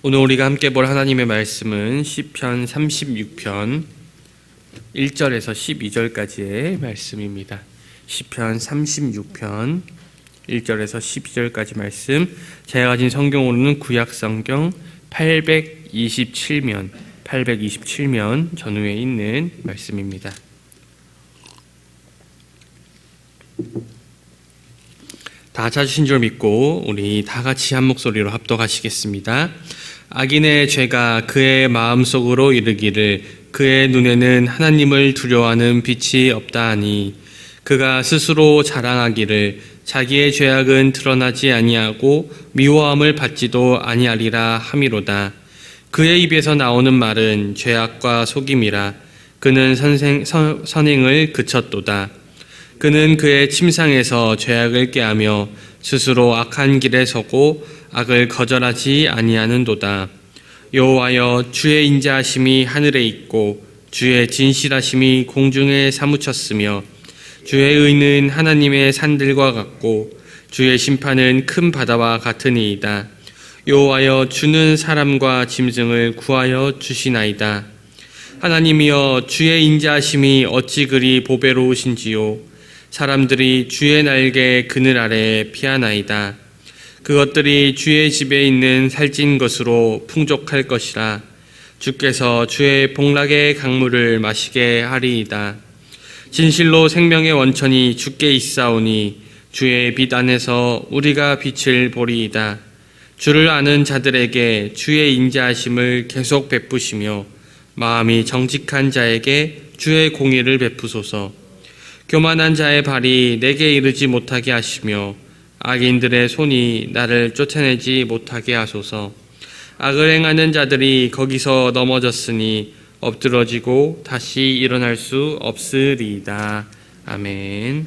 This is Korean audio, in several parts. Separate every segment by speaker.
Speaker 1: 오늘 우리가 함께 볼 하나님의 말씀은 시편 36편 1절에서 12절까지의 말씀입니다. 시편 36편 1절에서 12절까지 말씀, 제가 가진 성경으로는 구약성경 827면 전후에 있는 말씀입니다. 다 찾으신 줄 믿고 우리 다 같이 한 목소리로 합독하시겠습니다. 악인의 죄가 그의 마음속으로 이르기를 그의 눈에는 하나님을 두려워하는 빛이 없다 하니 그가 스스로 자랑하기를 자기의 죄악은 드러나지 아니하고 미워함을 받지도 아니하리라 함이로다. 그의 입에서 나오는 말은 죄악과 속임이라. 그는 선행을 그쳤도다. 그는 그의 침상에서 죄악을 꾀하며 스스로 악한 길에 서고 악을 거절하지 아니하는도다. 여호와여, 주의 인자하심이 하늘에 있고 주의 진실하심이 공중에 사무쳤으며 주의 의는 하나님의 산들과 같고 주의 심판은 큰 바다와 같으니이다. 여호와여, 주는 사람과 짐승을 구하여 주시나이다. 하나님이여, 주의 인자하심이 어찌 그리 보배로우신지요. 사람들이 주의 날개 그늘 아래 피하나이다. 그것들이 주의 집에 있는 살찐 것으로 풍족할 것이라. 주께서 주의 복락의 강물을 마시게 하리이다. 진실로 생명의 원천이 주께 있사오니 주의 빛 안에서 우리가 빛을 보리이다. 주를 아는 자들에게 주의 인자하심을 계속 베푸시며 마음이 정직한 자에게 주의 공의를 베푸소서. 교만한 자의 발이 내게 이르지 못하게 하시며 악인들의 손이 나를 쫓아내지 못하게 하소서. 악을 행하는 자들이 거기서 넘어졌으니 엎드러지고 다시 일어날 수 없으리이다. 아멘.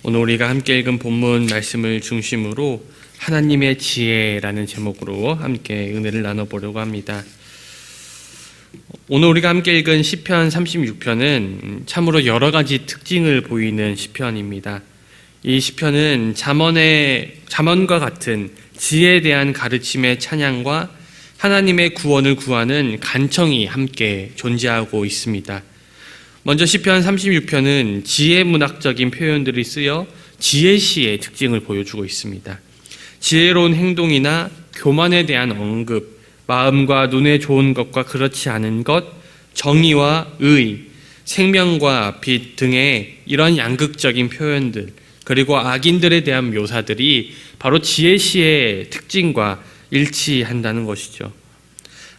Speaker 1: 오늘 우리가 함께 읽은 본문 말씀을 중심으로 하나님의 지혜라는 제목으로 함께 은혜를 나눠보려고 합니다. 오늘 우리가 함께 읽은 시편 36편은 참으로 여러 가지 특징을 보이는 시편입니다. 이 시편은 잠언과 같은 지혜에 대한 가르침의 찬양과 하나님의 구원을 구하는 간청이 함께 존재하고 있습니다. 먼저 시편 36편은 지혜 문학적인 표현들이 쓰여 지혜시의 특징을 보여주고 있습니다. 지혜로운 행동이나 교만에 대한 언급, 마음과 눈에 좋은 것과 그렇지 않은 것, 정의와 의, 생명과 빛 등의 이런 양극적인 표현들, 그리고 악인들에 대한 묘사들이 바로 지혜시의 특징과 일치한다는 것이죠.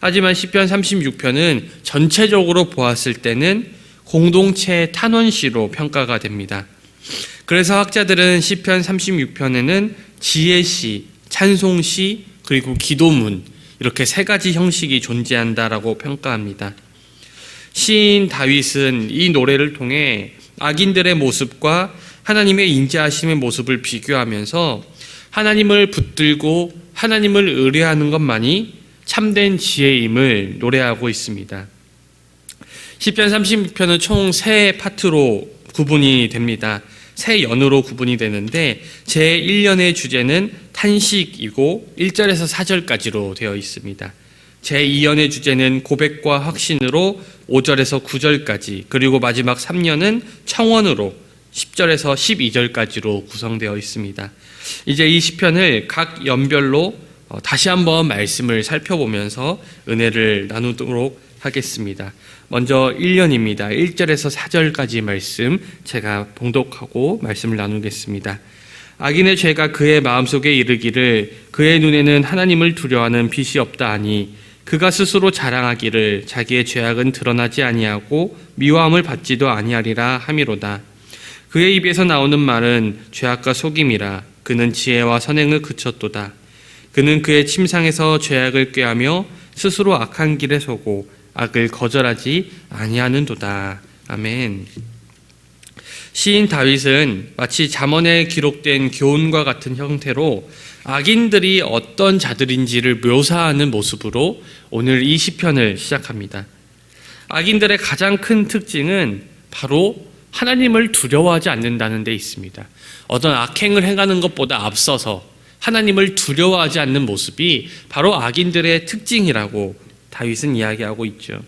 Speaker 1: 하지만 시편 36편은 전체적으로 보았을 때는 공동체 탄원시로 평가가 됩니다. 그래서 학자들은 시편 36편에는 지혜시, 찬송시, 그리고 기도문, 이렇게 세 가지 형식이 존재한다라고 평가합니다. 시인 다윗은 이 노래를 통해 악인들의 모습과 하나님의 인자하심의 모습을 비교하면서 하나님을 붙들고 하나님을 의뢰하는 것만이 참된 지혜임을 노래하고 있습니다. 시편 36편은 총 세 파트로 구분이 됩니다. 세 연으로 구분이 되는데 제1연의 주제는 탄식이고 1절에서 4절까지로 되어 있습니다. 제2연의 주제는 고백과 확신으로 5절에서 9절까지, 그리고 마지막 3연은 청원으로 10절에서 12절까지로 구성되어 있습니다. 이제 이 시편을 각 연별로 다시 한번 말씀을 살펴보면서 은혜를 나누도록 하겠습니다. 먼저 1년입니다. 1절에서 4절까지 말씀 제가 봉독하고 말씀을 나누겠습니다. 악인의 죄가 그의 마음속에 이르기를 그의 눈에는 하나님을 두려워하는 빛이 없다 하니 그가 스스로 자랑하기를 자기의 죄악은 드러나지 아니하고 미워함을 받지도 아니하리라 함이로다. 그의 입에서 나오는 말은 죄악과 속임이라. 그는 지혜와 선행을 그쳤도다. 그는 그의 침상에서 죄악을 꾀하며 스스로 악한 길에 서고 악을 거절하지 아니하는도다. 아멘. 시인 다윗은 마치 잠언에 기록된 교훈과 같은 형태로 악인들이 어떤 자들인지를 묘사하는 모습으로 오늘 이 시편을 시작합니다. 악인들의 가장 큰 특징은 바로 하나님을 두려워하지 않는다는 데 있습니다. 어떤 악행을 행하는 것보다 앞서서 하나님을 두려워하지 않는 모습이 바로 악인들의 특징이라고 다윗은 이야기하고 있죠.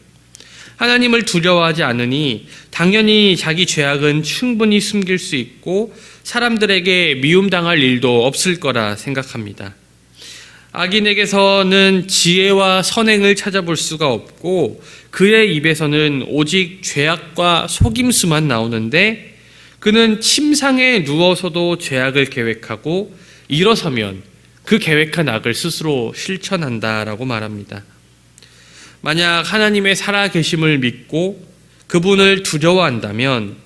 Speaker 1: 하나님을 두려워하지 않으니 당연히 자기 죄악은 충분히 숨길 수 있고 사람들에게 미움당할 일도 없을 거라 생각합니다. 악인에게서는 지혜와 선행을 찾아볼 수가 없고 그의 입에서는 오직 죄악과 속임수만 나오는데 그는 침상에 누워서도 죄악을 계획하고 일어서면 그 계획한 악을 스스로 실천한다라고 말합니다. 만약 하나님의 살아계심을 믿고 그분을 두려워한다면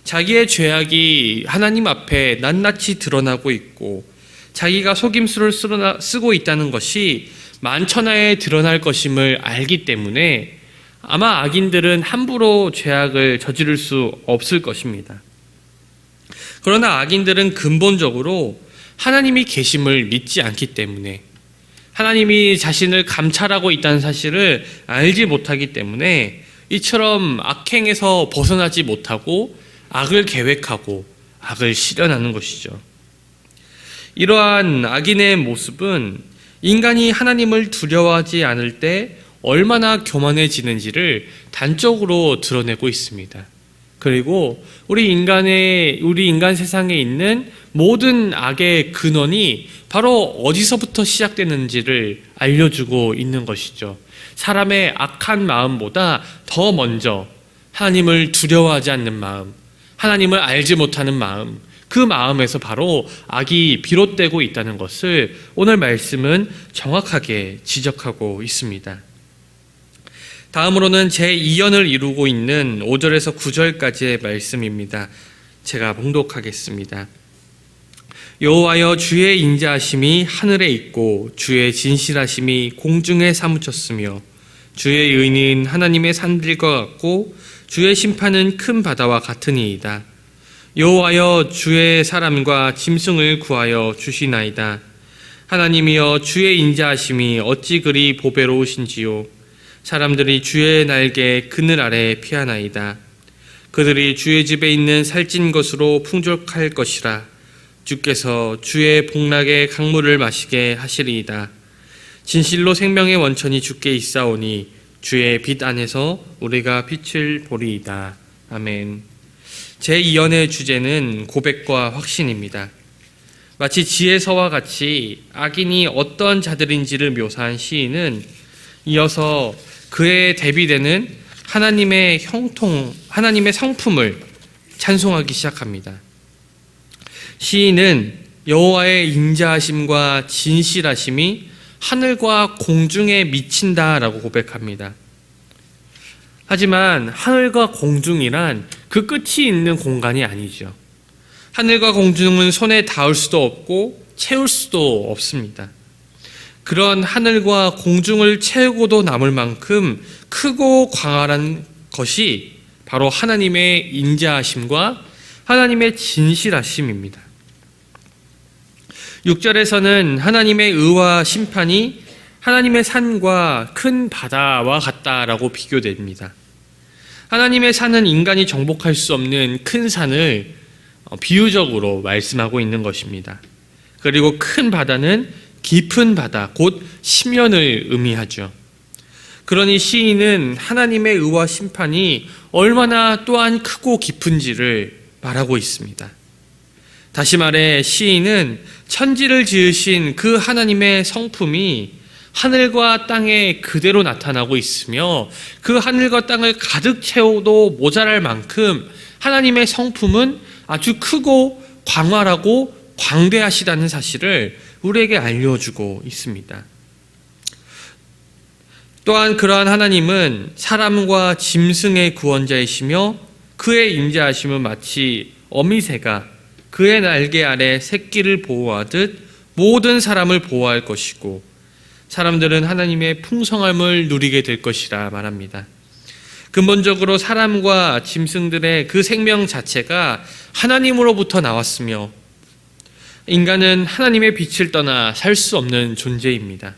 Speaker 1: 자기의 죄악이 하나님 앞에 낱낱이 드러나고 있고 자기가 속임수를 쓰고 있다는 것이 만천하에 드러날 것임을 알기 때문에 아마 악인들은 함부로 죄악을 저지를 수 없을 것입니다. 그러나 악인들은 근본적으로 하나님이 계심을 믿지 않기 때문에 하나님이 자신을 감찰하고 있다는 사실을 알지 못하기 때문에 이처럼 악행에서 벗어나지 못하고 악을 계획하고 악을 실현하는 것이죠. 이러한 악인의 모습은 인간이 하나님을 두려워하지 않을 때 얼마나 교만해지는지를 단적으로 드러내고 있습니다. 그리고 우리 인간 세상에 있는 모든 악의 근원이 바로 어디서부터 시작되는지를 알려주고 있는 것이죠. 사람의 악한 마음보다 더 먼저 하나님을 두려워하지 않는 마음, 하나님을 알지 못하는 마음, 그 마음에서 바로 악이 비롯되고 있다는 것을 오늘 말씀은 정확하게 지적하고 있습니다. 다음으로는 제2연을 이루고 있는 5절에서 9절까지의 말씀입니다. 제가 봉독하겠습니다. 여호와여, 주의 인자하심이 하늘에 있고 주의 진실하심이 공중에 사무쳤으며 주의 의는 하나님의 산들과 같고 주의 심판은 큰 바다와 같으니이다. 여호와여, 주의 사람과 짐승을 구하여 주시나이다. 하나님이여, 주의 인자하심이 어찌 그리 보배로우신지요. 사람들이 주의 날개 그늘 아래 피하나이다. 그들이 주의 집에 있는 살찐 것으로 풍족할 것이라. 주께서 주의 복락의 강물을 마시게 하시리이다. 진실로 생명의 원천이 주께 있사오니 주의 빛 안에서 우리가 빛을 보리이다. 아멘. 제2연의 주제는 고백과 확신입니다. 마치 지혜서와 같이 악인이 어떤 자들인지를 묘사한 시인은 이어서 그에 대비되는 하나님의 성품을 찬송하기 시작합니다. 시인은 여호와의 인자하심과 진실하심이 하늘과 공중에 미친다라고 고백합니다. 하지만 하늘과 공중이란 그 끝이 있는 공간이 아니죠. 하늘과 공중은 손에 닿을 수도 없고 채울 수도 없습니다. 그런 하늘과 공중을 채우고도 남을 만큼 크고 광활한 것이 바로 하나님의 인자하심과 하나님의 진실하심입니다. 6절에서는 하나님의 의와 심판이 하나님의 산과 큰 바다와 같다라고 비교됩니다. 하나님의 산은 인간이 정복할 수 없는 큰 산을 비유적으로 말씀하고 있는 것입니다. 그리고 큰 바다는 깊은 바다, 곧 심연을 의미하죠. 그러니 시인은 하나님의 의와 심판이 얼마나 또한 크고 깊은지를 말하고 있습니다. 다시 말해 시인은 천지를 지으신 그 하나님의 성품이 하늘과 땅에 그대로 나타나고 있으며 그 하늘과 땅을 가득 채워도 모자랄 만큼 하나님의 성품은 아주 크고 광활하고 광대하시다는 사실을 우리에게 알려주고 있습니다. 또한 그러한 하나님은 사람과 짐승의 구원자이시며 그의 인자하심은 마치 어미새가 그의 날개 아래 새끼를 보호하듯 모든 사람을 보호할 것이고 사람들은 하나님의 풍성함을 누리게 될 것이라 말합니다. 근본적으로 사람과 짐승들의 그 생명 자체가 하나님으로부터 나왔으며 인간은 하나님의 빛을 떠나 살 수 없는 존재입니다.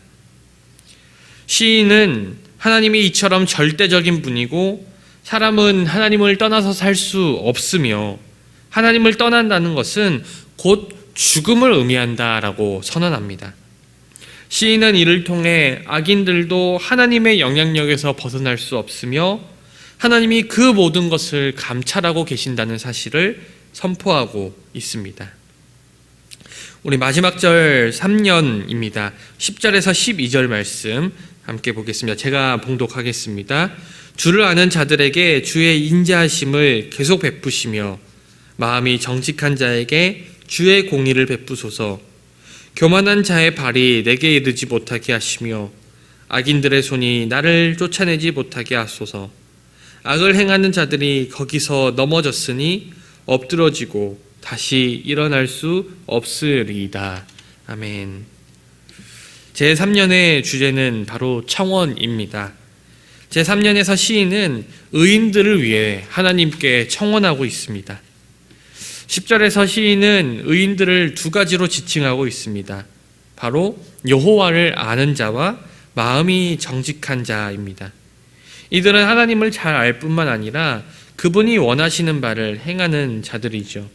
Speaker 1: 시인은 하나님이 이처럼 절대적인 분이고 사람은 하나님을 떠나서 살 수 없으며 하나님을 떠난다는 것은 곧 죽음을 의미한다라고 선언합니다. 시인은 이를 통해 악인들도 하나님의 영향력에서 벗어날 수 없으며 하나님이 그 모든 것을 감찰하고 계신다는 사실을 선포하고 있습니다. 우리 마지막 절 3년입니다. 10절에서 12절 말씀 함께 보겠습니다. 제가 봉독하겠습니다. 주를 아는 자들에게 주의 인자하심을 계속 베푸시며 마음이 정직한 자에게 주의 공의를 베푸소서. 교만한 자의 발이 내게 이르지 못하게 하시며 악인들의 손이 나를 쫓아내지 못하게 하소서. 악을 행하는 자들이 거기서 넘어졌으니 엎드러지고 다시 일어날 수 없으리이다. 아멘. 제3년의 주제는 바로 청원입니다. 제3년에서 시인은 의인들을 위해 하나님께 청원하고 있습니다. 10절에서 시인은 의인들을 두 가지로 지칭하고 있습니다. 바로 여호와를 아는 자와 마음이 정직한 자입니다. 이들은 하나님을 잘 알 뿐만 아니라 그분이 원하시는 바를 행하는 자들이죠.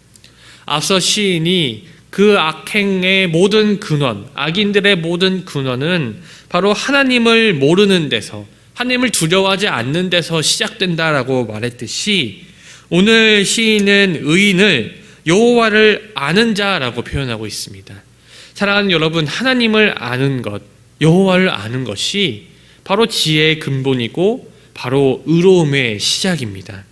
Speaker 1: 앞서 시인이 그 악행의 모든 근원, 악인들의 모든 근원은 바로 하나님을 모르는 데서, 하나님을 두려워하지 않는 데서 시작된다라고 말했듯이 오늘 시인은 의인을 여호와를 아는 자라고 표현하고 있습니다. 사랑하는 여러분, 하나님을 아는 것, 여호와를 아는 것이 바로 지혜의 근본이고 바로 의로움의 시작입니다.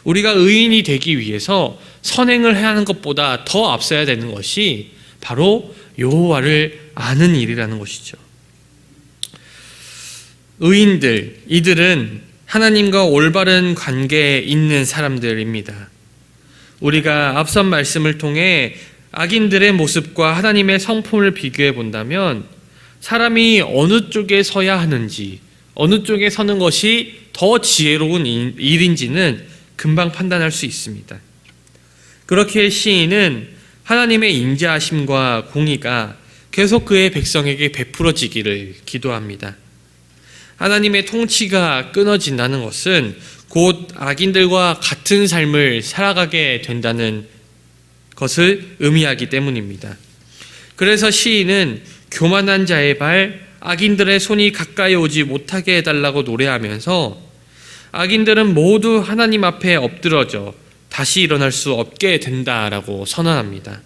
Speaker 1: 우리가 의인이 되기 위해서 선행을 해야 하는 것보다 더 앞서야 되는 것이 바로 여호와를 아는 일이라는 것이죠. 의인들, 이들은 하나님과 올바른 관계에 있는 사람들입니다. 우리가 앞선 말씀을 통해 악인들의 모습과 하나님의 성품을 비교해 본다면 사람이 어느 쪽에 서야 하는지, 어느 쪽에 서는 것이 더 지혜로운 일인지는 금방 판단할 수 있습니다. 그렇게 시인은 하나님의 인자하심과 공의가 계속 그의 백성에게 베풀어지기를 기도합니다. 하나님의 통치가 끊어진다는 것은 곧 악인들과 같은 삶을 살아가게 된다는 것을 의미하기 때문입니다. 그래서 시인은 교만한 자의 발, 악인들의 손이 가까이 오지 못하게 해달라고 노래하면서 악인들은 모두 하나님 앞에 엎드러져 다시 일어날 수 없게 된다라고 선언합니다.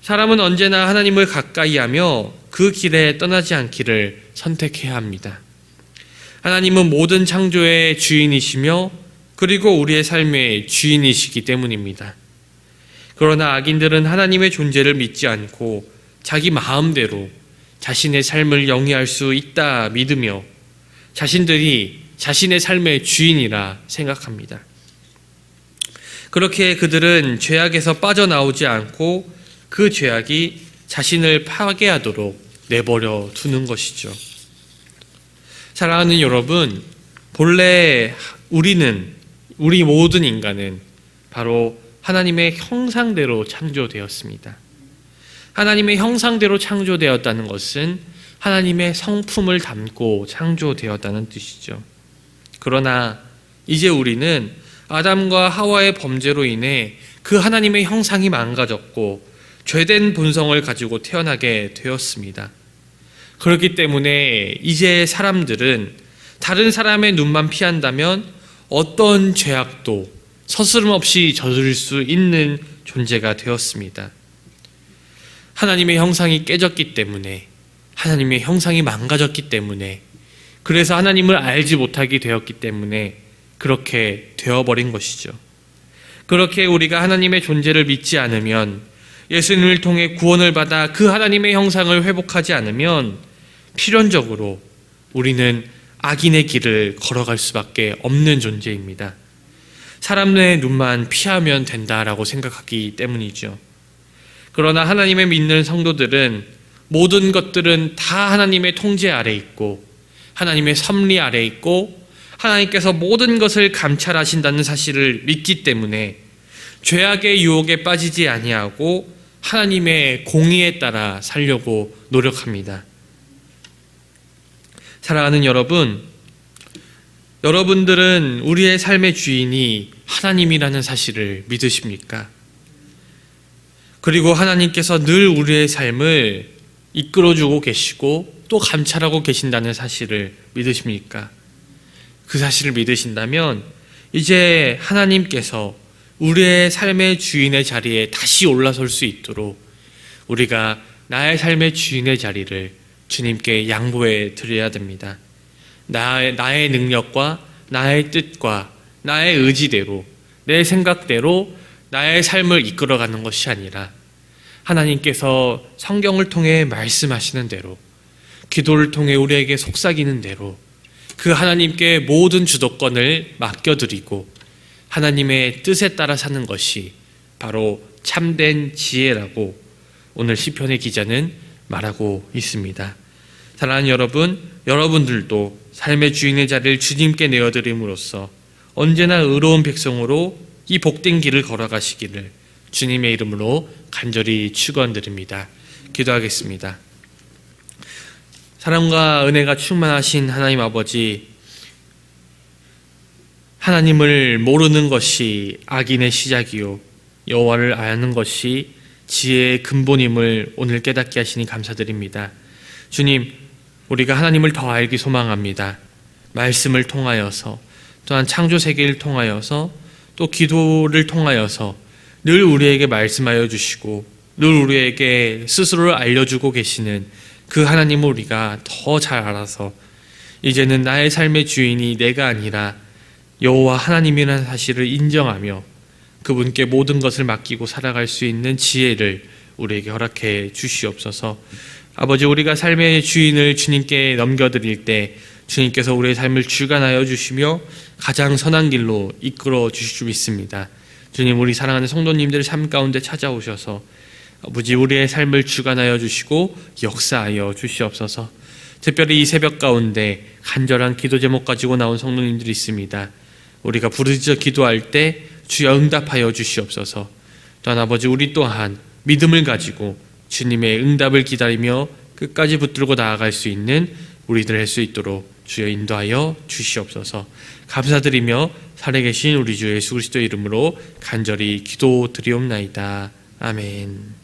Speaker 1: 사람은 언제나 하나님을 가까이 하며 그 길에 떠나지 않기를 선택해야 합니다. 하나님은 모든 창조의 주인이시며 그리고 우리의 삶의 주인이시기 때문입니다. 그러나 악인들은 하나님의 존재를 믿지 않고 자기 마음대로 자신의 삶을 영위할 수 있다 믿으며 자신들이 자신의 삶의 주인이라 생각합니다. 그렇게 그들은 죄악에서 빠져나오지 않고 그 죄악이 자신을 파괴하도록 내버려 두는 것이죠. 사랑하는 여러분, 본래 우리 모든 인간은 바로 하나님의 형상대로 창조되었습니다. 하나님의 형상대로 창조되었다는 것은 하나님의 성품을 담고 창조되었다는 뜻이죠. 그러나 이제 우리는 아담과 하와의 범죄로 인해 그 하나님의 형상이 망가졌고 죄된 본성을 가지고 태어나게 되었습니다. 그렇기 때문에 이제 사람들은 다른 사람의 눈만 피한다면 어떤 죄악도 서스름없이 저지를 수 있는 존재가 되었습니다. 하나님의 형상이 깨졌기 때문에, 하나님의 형상이 망가졌기 때문에, 그래서 하나님을 알지 못하게 되었기 때문에 그렇게 되어버린 것이죠. 그렇게 우리가 하나님의 존재를 믿지 않으면, 예수님을 통해 구원을 받아 그 하나님의 형상을 회복하지 않으면 필연적으로 우리는 악인의 길을 걸어갈 수밖에 없는 존재입니다. 사람의 눈만 피하면 된다라고 생각하기 때문이죠. 그러나 하나님의 믿는 성도들은 모든 것들은 다 하나님의 통제 아래 있고 하나님의 섭리 아래 있고 하나님께서 모든 것을 감찰하신다는 사실을 믿기 때문에 죄악의 유혹에 빠지지 아니하고 하나님의 공의에 따라 살려고 노력합니다. 사랑하는 여러분, 여러분들은 우리의 삶의 주인이 하나님이라는 사실을 믿으십니까? 그리고 하나님께서 늘 우리의 삶을 이끌어주고 계시고 또 감찰하고 계신다는 사실을 믿으십니까? 그 사실을 믿으신다면 이제 하나님께서 우리의 삶의 주인의 자리에 다시 올라설 수 있도록 우리가 나의 삶의 주인의 자리를 주님께 양보해 드려야 됩니다. 나의 능력과 나의 뜻과 나의 의지대로 내 생각대로 나의 삶을 이끌어가는 것이 아니라 하나님께서 성경을 통해 말씀하시는 대로 기도를 통해 우리에게 속삭이는 대로 그 하나님께 모든 주도권을 맡겨드리고 하나님의 뜻에 따라 사는 것이 바로 참된 지혜라고 오늘 시편의 기자는 말하고 있습니다. 사랑하는 여러분, 여러분들도 삶의 주인의 자리를 주님께 내어드림으로써 언제나 의로운 백성으로 이 복된 길을 걸어가시기를 주님의 이름으로 간절히 축원드립니다. 기도하겠습니다. 사랑과 은혜가 충만하신 하나님 아버지, 하나님을 모르는 것이 악인의 시작이요 여호와를 아는 것이 지혜의 근본임을 오늘 깨닫게 하시니 감사드립니다. 주님, 우리가 하나님을 더 알기 소망합니다. 말씀을 통하여서 또한 창조 세계를 통하여서 또 기도를 통하여서 늘 우리에게 말씀하여 주시고 늘 우리에게 스스로를 알려주고 계시는 그 하나님을 우리가 더 잘 알아서 이제는 나의 삶의 주인이 내가 아니라 여호와 하나님이라는 사실을 인정하며 그분께 모든 것을 맡기고 살아갈 수 있는 지혜를 우리에게 허락해 주시옵소서. 아버지, 우리가 삶의 주인을 주님께 넘겨드릴 때 주님께서 우리의 삶을 주관하여 주시며 가장 선한 길로 이끌어 주실 줄 믿습니다. 주님, 우리 사랑하는 성도님들 삶 가운데 찾아오셔서 아버지 우리의 삶을 주관하여 주시고 역사하여 주시옵소서. 특별히 이 새벽 가운데 간절한 기도 제목 가지고 나온 성도님들이 있습니다. 우리가 부르짖어 기도할 때 주여 응답하여 주시옵소서. 또한 아버지 우리 또한 믿음을 가지고 주님의 응답을 기다리며 끝까지 붙들고 나아갈 수 있는 우리들 할 수 있도록 주여 인도하여 주시옵소서. 감사드리며 살아계신 우리 주 예수 그리스도의 이름으로 간절히 기도드리옵나이다. 아멘.